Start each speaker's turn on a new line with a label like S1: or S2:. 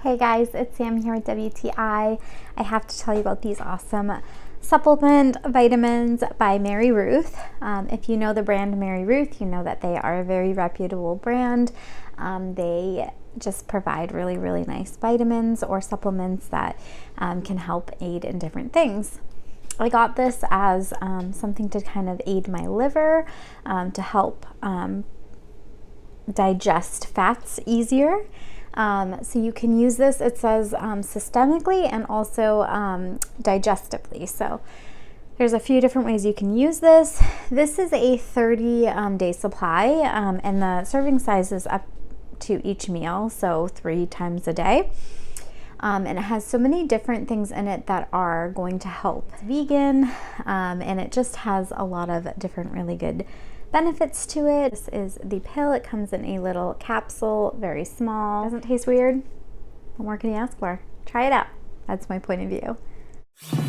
S1: Hey guys, it's Sam here with WTI. I have to tell you about these awesome supplement vitamins by Mary Ruth. If you know the brand Mary Ruth, you know that they are a very reputable brand. They just provide really nice vitamins or supplements that can help aid in different things. I got this as something to kind of aid my liver, to help digest fats easier. So you can use this, it says systemically and also digestively. So there's a few different ways you can use this. This is a 30-day supply, and the serving size is up to each meal, so 3 times a day. And it has so many different things in it that are going to help. It's vegan, and it just has a lot of different really good benefits to it. This is the pill. It comes in a little capsule, very small. Doesn't taste weird? What more can you ask for? Try it out. That's my point of view.